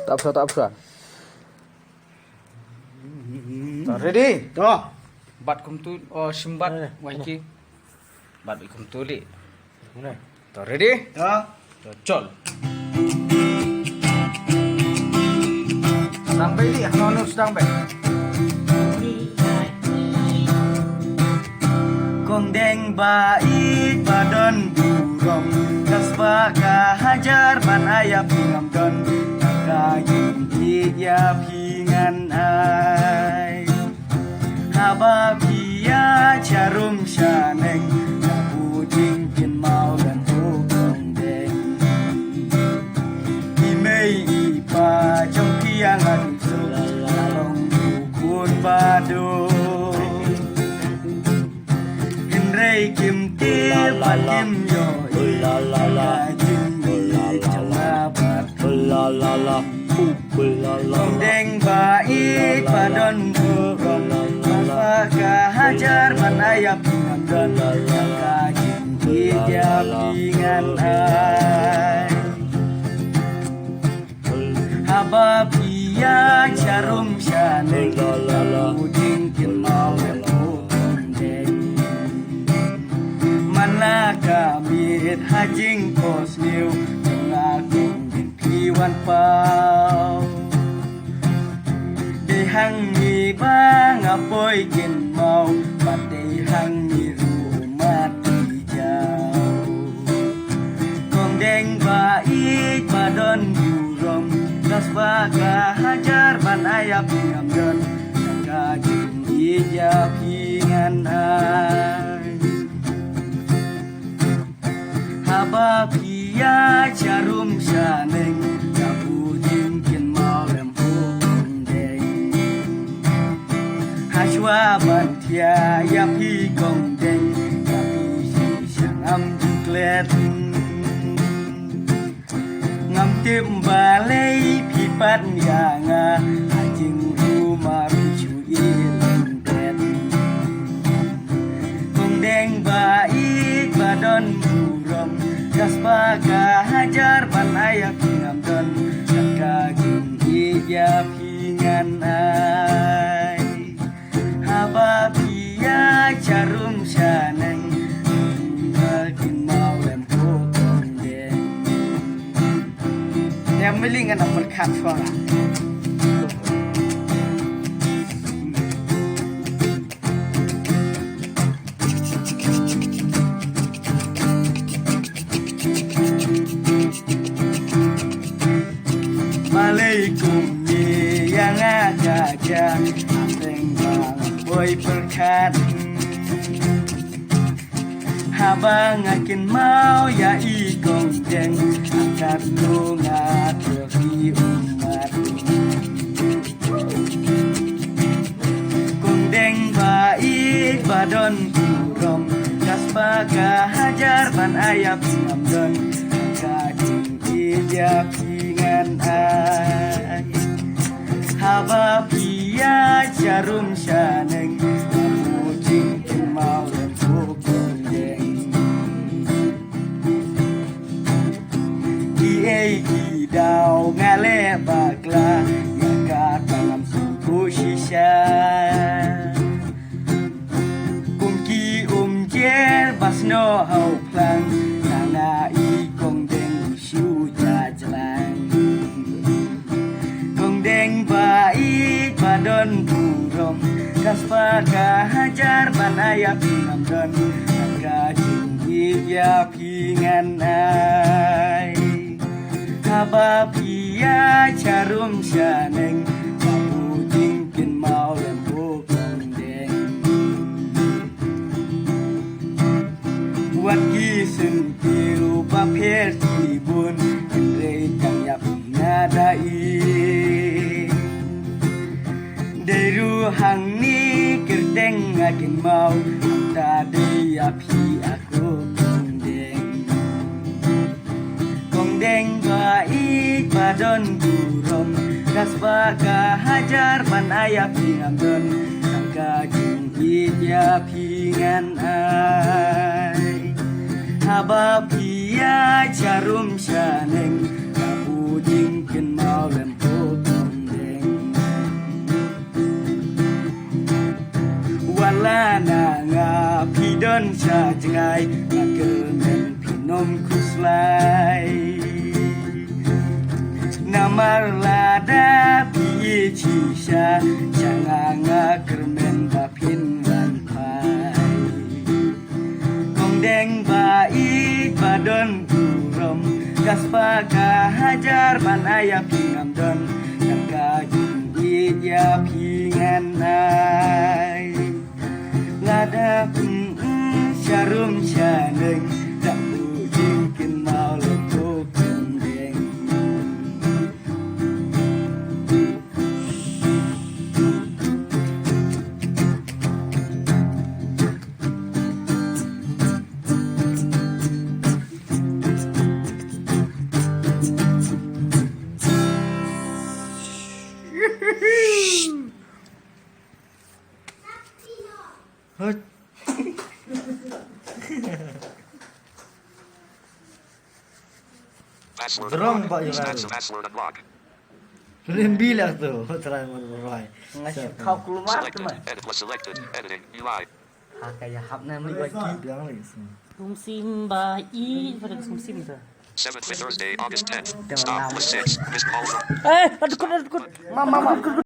Tak apa. Ready? Toh. Bat kum tu simbat waiki. Bat kum tu li. Mana? Ready? Toh. Chol. Sedang baik ni, honor sedang baik. Kong deng baik badon burong kasbaka hajar ban ayap ngam don kayin ya pingan ai haba pia charum shaneng aku jingkin mau dan kong deng imei ipa trong kiang adi so lalong bukun bado Rei kim tir pan kim yo la la la jin la la la la la Kong deng baik padon burong Masa ka hajar man ayap ngandon Ka jin dia pingan ai Haba pia charum shaneng Uding kin mau Mana kamit hajing kos niu Mengagung bin piwan pau Dehang ni bang apoy kin mau Patehang ni rumah hijau Kong deng baik badon burong Kasbaka hajar ban ayap ngamdon Kajing ijap hingan ai Haba pia charum shaneng Kapu jingkin mau lempung deng Hashwa bantia yapi kong deng Yapi si syangam juklet Ngam tim balai pipat yanga Hajing rumah ricu ilang den Kong deng baik badon Kasbaka hajar ban ayap ngamdon Kaging ijap hingan ai Haba pia charum shaneng Makin mau lempuk kondeng Yang melingan nak berkat suara Assalamualaikum yang agak Anteng bang boy perkat Habang akin mau ya ikong deng Angkat lungat bagi umat Kong deng baik badon burong Kasbaka hajar ban ayap ngamdon Kajing ijap hingan ai Haba pia jarum shaneng Kamu jingkin mau lempuk kondeng Iei gidau ngale bakla Yakat dalam suku shisha Kumki jer basno hau plang Nanga ikong deng shu jajalang Kong deng baik badon burong Kasbaka hajar ban ayap ngamdon Kajing ijap hingan ai Haba pia charum shaneng Kamu jingkin mau lempuk kondeng Buat kisun piru bapir tibun Andre kang yap ngadai Deru hang ni kerdeng akin mau Tadi api aku kondeng Kondeng baik badon burong Kasbaka hajar ban ayap ngamdon Kajing ijap hingan ai Haba pia jarum shaneng Kapu jingkin mau lempuk marlada pi cisha changanga kermen bapin wan pai kong deng bai badon gurom gaspa ka hajar banaya pingam don ka jin ya pingan nai ngada syarum syaneng tak ujingkin mau lepo kendeng Hut. Drone Pak Jokowi. Belum bilang tuh, terang meroy. Ngasih kau keluar tuh mah. Kayak hapnya nih lagi bilang lagi. Sumsimba i pada sumsim tuh. 7th Thursday, August 10th. Stop was 6. Missed call from. Aduh, Mama.